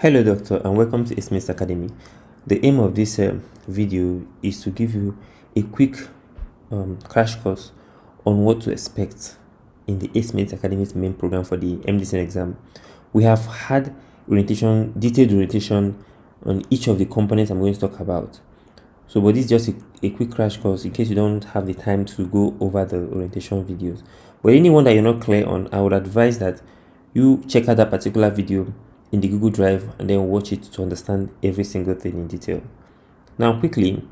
Hello doctor and welcome to SMAIS Academy. The aim of this video is to give you a quick crash course on what to expect in the SMAIS Academy's main program for the MDCN exam. We have had detailed orientation on each of the components I'm going to talk about. But this is just a quick crash course in case you don't have the time to go over the orientation videos. But anyone that you're not clear on, I would advise that you check out that particular video in the Google Drive and then watch it to understand every single thing in detail. Now quickly,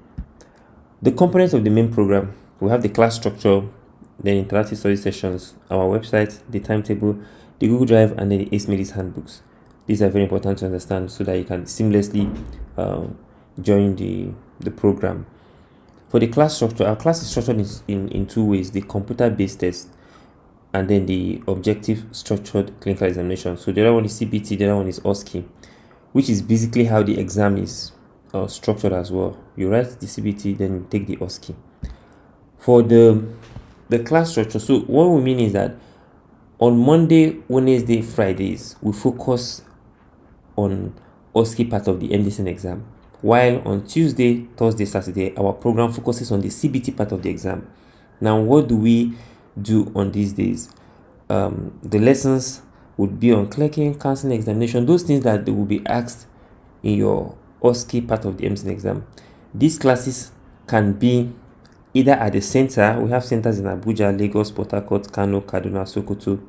the components of the main program: we have the class structure, then interactive study sessions, our website, the timetable, the Google Drive, and then the SMAIS handbooks. These are very important to understand so that you can seamlessly join the program. For the class structure, our class is structured in two ways: the computer-based test and then the objective structured clinical examination. So the other one is CBT, the other one is OSCE, which is basically how the exam is structured as well. You write the CBT, then you take the OSCE. For the class structure, so what we mean is that on Monday, Wednesday, Fridays, we focus on OSCE part of the MDCN exam, while on Tuesday, Thursday, Saturday, our program focuses on the CBT part of the exam. Now, what do we do on these days? The lessons would be on clerking, counseling, examination, those things that they will be asked in your OSCE part of the MDCN exam. These classes can be either at the center. We have centers in Abuja, Lagos, Port Harcourt, Kano, Kaduna, Sokoto,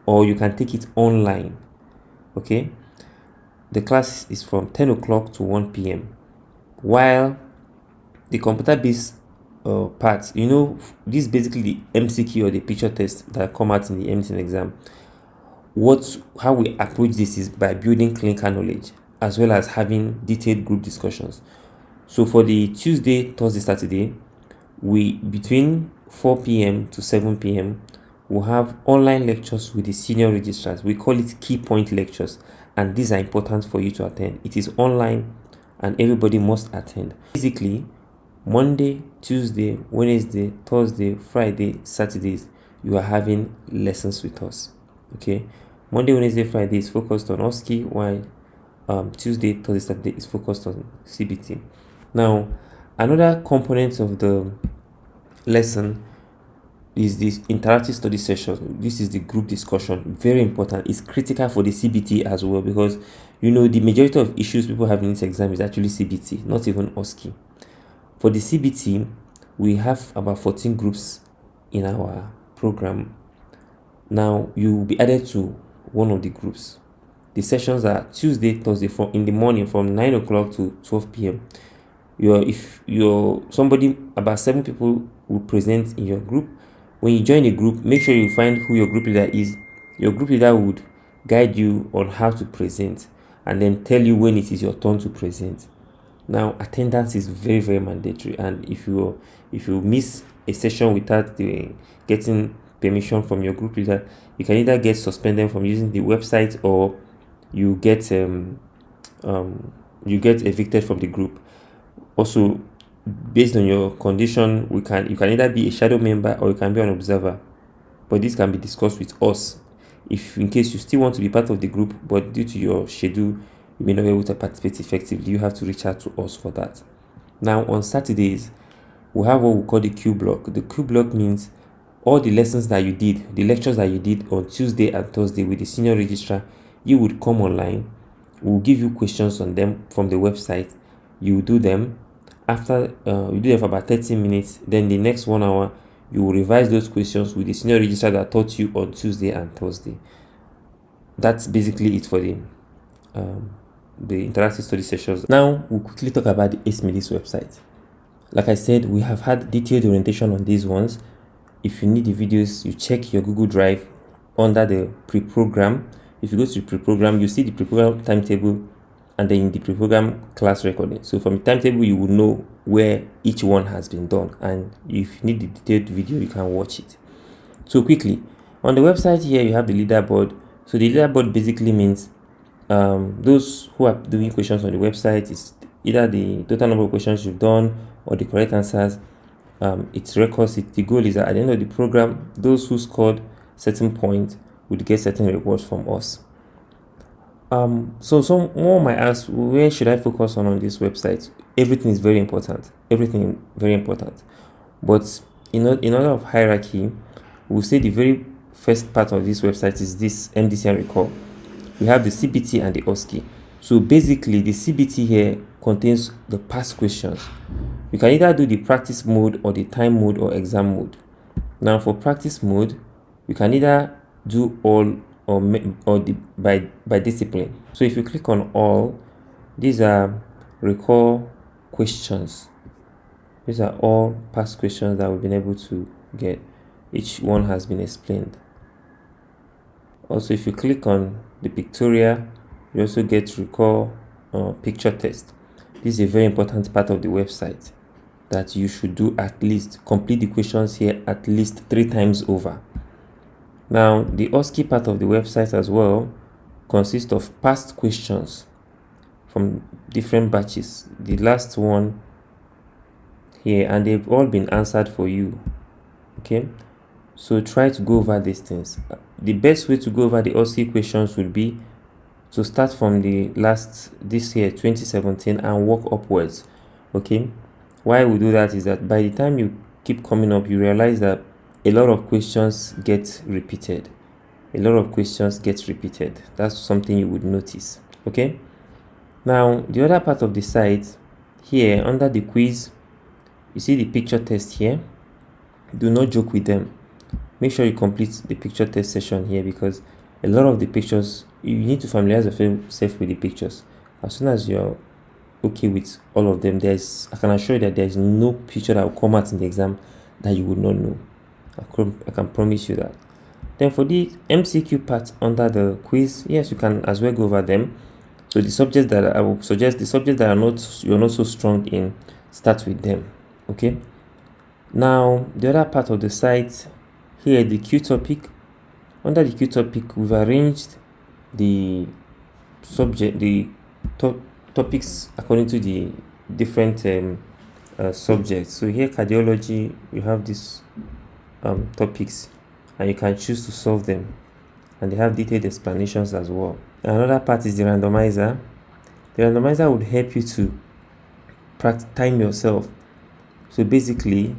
or you can take it online. Okay, the class is from 10 o'clock to 1 p.m. while the computer-based parts, this is basically the MCQ or the picture test that come out in the MDCN exam. How we approach this is by building clinical knowledge as well as having detailed group discussions. So for the Tuesday, Thursday, Saturday, between 4 p.m. to 7 p.m. we'll have online lectures with the senior registrars. We call it key point lectures, and these are important for you to attend. It is online and everybody must attend. Basically, Monday, Tuesday, Wednesday, Thursday, Friday, Saturdays, you are having lessons with us. Okay, Monday, Wednesday, Friday is focused on OSCE, while Tuesday, Thursday, Saturday is focused on CBT. Now, another component of the lesson is this interactive study session. This is the group discussion. Very important. It's critical for the CBT as well, because the majority of issues people have in this exam is actually CBT, not even OSCE. For the CBT, we have about 14 groups in our program. Now, you will be added to one of the groups. The sessions are Tuesday, Thursday, in the morning from 9 o'clock to 12 p.m. If you're somebody, about 7 people will present in your group. When you join a group, make sure you find who your group leader is. Your group leader would guide you on how to present and then tell you when it is your turn to present. Now, attendance is very, very mandatory, and if you miss a session without getting permission from your group leader, you can either get suspended from using the website, or you get evicted from the group. Also, based on your condition, you can either be a shadow member or you can be an observer, but this can be discussed with us. If in case you still want to be part of the group, but due to your schedule you may not be able to participate effectively, you have to reach out to us for that. Now, on Saturdays, we have what we call the Q block. The Q block means all the lessons that you did, the lectures that you did on Tuesday and Thursday with the senior registrar, you would come online. We'll give you questions on them from the website. You do them. After you do them for about 30 minutes, then the next 1 hour, you will revise those questions with the senior registrar that taught you on Tuesday and Thursday. That's basically it for the interactive study sessions. Now, we'll quickly talk about the SMAIS website. Like I said, we have had detailed orientation on these ones. If you need the videos, you check your Google Drive under the pre-program. If you go to the pre-program, you see the pre-program timetable and then the pre-program class recording. So from the timetable, you will know where each one has been done, and if you need the detailed video, you can watch it. So quickly, on the website here, you have the leaderboard. So the leaderboard basically means those who are doing questions on the website is either the total number of questions you've done or the correct answers. It records it. The goal is that at the end of the program, those who scored certain points would get certain rewards from us. So some more might ask, where should I focus on this website? Everything is very important. Everything very important. But in order of hierarchy, we'll say the very first part of this website is this MDCN recall. We have the CBT and the OSCE. So basically, the CBT here contains the past questions. You can either do the practice mode or the time mode or exam mode. Now for practice mode, you can either do all or by discipline. So if you click on all, these are recall questions. These are all past questions that we've been able to get. Each one has been explained. Also, if you click on the pictorial, you also get recall picture test. This is a very important part of the website that you should do, at least complete the questions here at least 3 times over. Now, the OSCE part of the website as well consists of past questions from different batches. The last one here, and they've all been answered for you. Okay, so try to go over these things. The best way to go over the OSCE questions would be to start from the this year 2017 and work upwards. Okay, why we do that is that by the time you keep coming up, you realize that a lot of questions get repeated. That's something you would notice. Okay, now the other part of the site here under the quiz, you see the picture test here. Do not joke with them. Make sure you complete the picture test session here, because a lot of the pictures, you need to familiarize yourself with the pictures. As soon as you're okay with all of them, I can assure you that there is no picture that will come out in the exam that you would not know. I can promise you that. Then for the MCQ part under the quiz, yes, you can as well go over them. So the subjects that I would suggest, the subjects that you're not so strong in, start with them. Okay. Now the other part of the site here, the Q topic. Under the Q topic, we've arranged the topics according to the different subjects. So here, cardiology, you have these topics, and you can choose to solve them, and they have detailed explanations as well. Another part is the randomizer. The randomizer would help you to time yourself. So basically,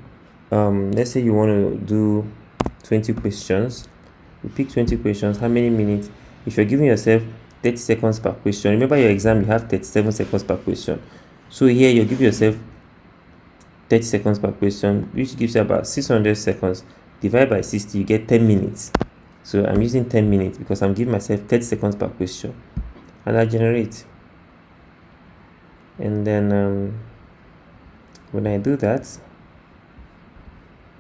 let's say you want to do 20 questions. You pick 20 questions. How many minutes? If you're giving yourself 30 seconds per question, remember your exam, you have 37 seconds per question. So here you give yourself 30 seconds per question, which gives you about 600 seconds. Divide by 60, you get 10 minutes. So I'm using 10 minutes because I'm giving myself 30 seconds per question, and I generate. And then when I do that,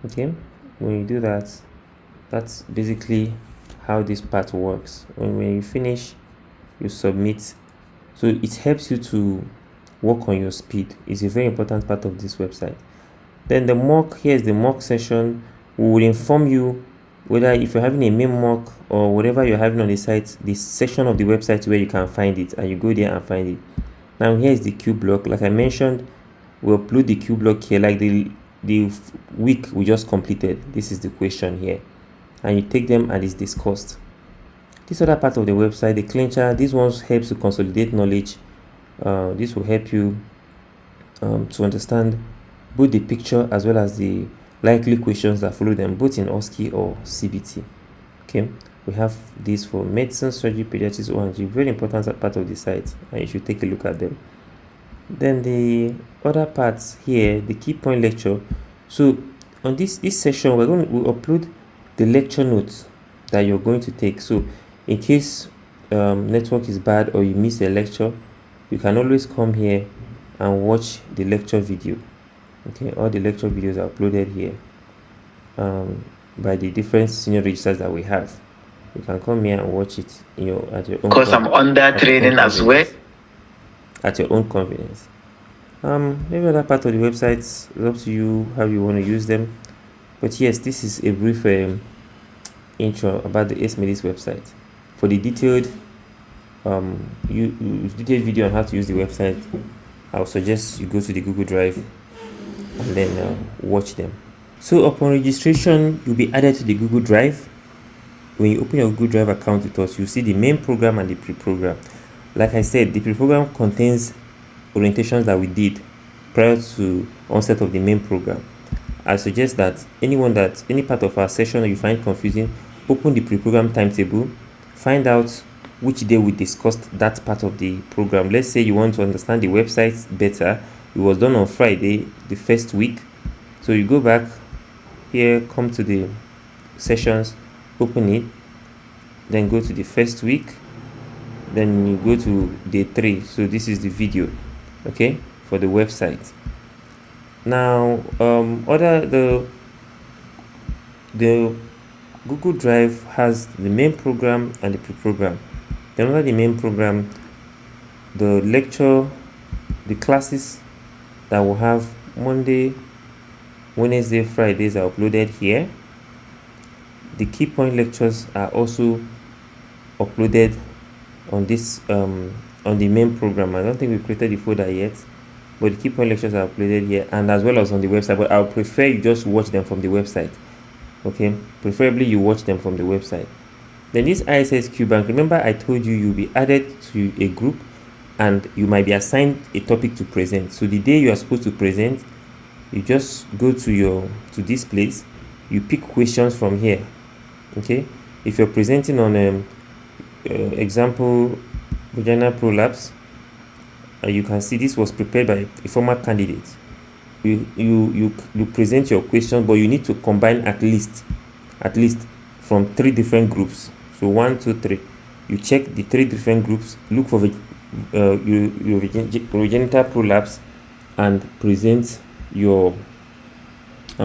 okay, when you do that, that's basically how this part works. When you finish, you submit. So it helps you to work on your speed. It's a very important part of this website. Then the mock, here's the mock session. We will inform you whether if you're having a main mock or whatever you're having on the site, this section of the website where you can find it, and you go there and find it. Now here is the Q block. Like I mentioned, we'll upload the Q block here, like the week we just completed. This is the question here, and you take them and it's discussed. This other part of the website, the clincher, this one helps to consolidate knowledge. This will help you to understand both the picture as well as the likely questions that follow them, both in OSCE or CBT. Okay, we have this for medicine, surgery, pediatrics, O&G, very important part of the site, and you should take a look at them. Then the other parts here, the key point lecture. So on this session, we'll upload the lecture notes that you're going to take. So in case network is bad or you miss a lecture, you can always come here and watch the lecture video. Okay, all the lecture videos are uploaded here by the different senior registrars that we have. You can come here and watch it, at your own. Because I'm under training as well. At your own convenience. Maybe other part of the website is up to you how you want to use them. But yes, this is a brief intro about the AceMedis website. For the detailed detailed video on how to use the website, I would suggest you go to the Google Drive and then watch them. So upon registration, you'll be added to the Google Drive. When you open your Google Drive account with us, you'll see the main program and the pre-program. Like I said, the pre-program contains orientations that we did prior to onset of the main program. I suggest that any part of our session you find confusing, open the pre-program timetable, find out which day we discussed that part of the program. Let's say you want to understand the website better. It was done on Friday, the first week. So you go back here, come to the sessions, open it, then go to the first week, then you go to day 3. So this is the video, okay, for the website. Now the Google Drive has the main program and the pre-program. Then under the main program, the lecture, the classes that will have Monday, Wednesday, Fridays are uploaded here. The key point lectures are also uploaded on this on the main program. I don't think we've created the folder yet, but the key point lectures are uploaded here and as well as on the website, but I'll prefer you just watch them from the website. Okay, preferably you watch them from the website. Then this ISSQ bank, remember I told you you'll be added to a group and you might be assigned a topic to present. So the day you are supposed to present, you just go to this place, you pick questions from here. Okay, if you're presenting on example vaginal prolapse, you can see this was prepared by a former candidate. You present your question, but you need to combine at least from 3 different groups. So 1, 2, 3. You check the 3 different groups, look for genital prolapse, and present your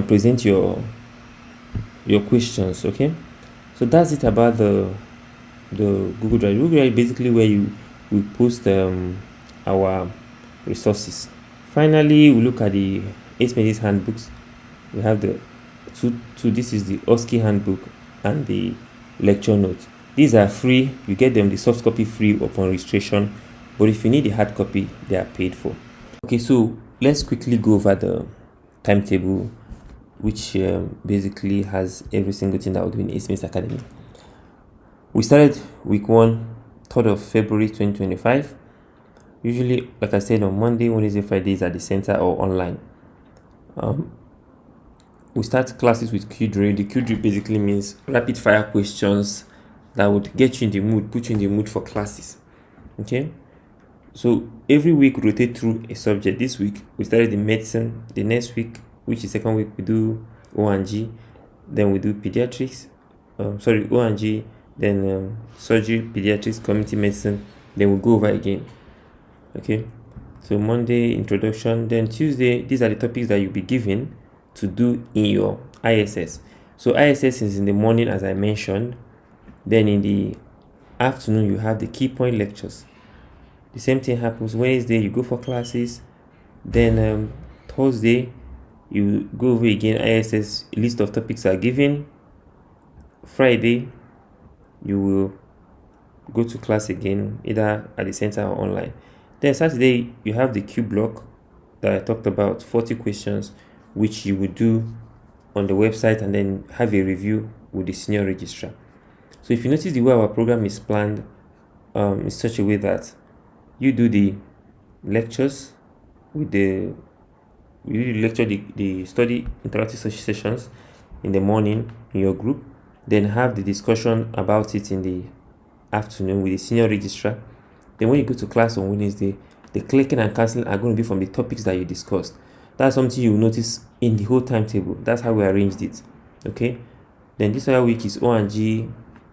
questions. Okay, so that's it about the Google Drive. Google Drive is basically where we post our resources. Finally, we look at the ACE Medis handbooks. We have the two. This is the OSCE handbook and the lecture notes. These are free. You get them the soft copy free upon registration, but if you need the hard copy, they are paid for. Okay, so let's quickly go over the timetable, which basically has every single thing that we do in ACE Medis Academy. We started week 1, 3rd of February 2025. Usually, like I said, on Monday, Wednesday, Fridays at the center or online. We start classes with Q-Drill. The Q-Drill basically means rapid fire questions that would get you in the mood, put you in the mood for classes. Okay, so every week rotate through a subject. This week we started the medicine. The next week, which is second week, we do O&G. Then we do pediatrics. O&G. Then surgery, pediatrics, community medicine. Then we go over again. Okay, so Monday introduction. Then Tuesday, these are the topics that you'll be given to do in your ISS. So ISS is in the morning, as I mentioned. Then in the afternoon, you have the key point lectures. The same thing happens Wednesday, you go for classes. Then Thursday, you go over again ISS. A list of topics are given. Friday, you will go to class again, either at the center or online. Then Saturday, you have the Q block that I talked about, 40 questions, which you will do on the website and then have a review with the senior registrar. So if you notice the way our program is planned in such a way that you do the lectures with the study interactive sessions in the morning in your group, then have the discussion about it in the afternoon with the senior registrar. Then when you go to class on Wednesday, the clicking and cancelling are going to be from the topics that you discussed. That's something you will notice in the whole timetable. That's how we arranged it. Okay, then this other week is O&G,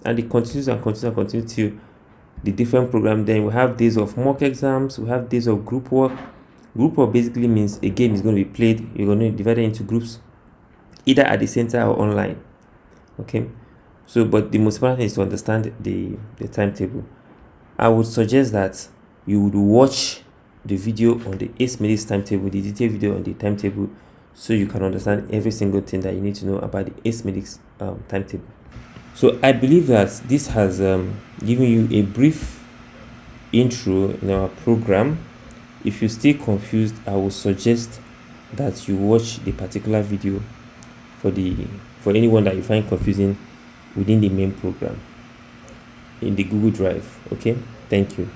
and it continues till the different program. Then we have days of mock exams, we have days of group work. Group work basically means a game is going to be played. You're going to divide it into groups, either at the center or online. Okay, so but the most important thing is to understand the timetable. I would suggest that you would watch the video on the ACE Medis timetable, the detailed video on the timetable, so you can understand every single thing that you need to know about the ACE Medis timetable. So I believe that this has given you a brief intro in our program. If you're still confused, I would suggest that you watch the particular video for anyone that you find confusing within the main program in the Google Drive. Okay, thank you.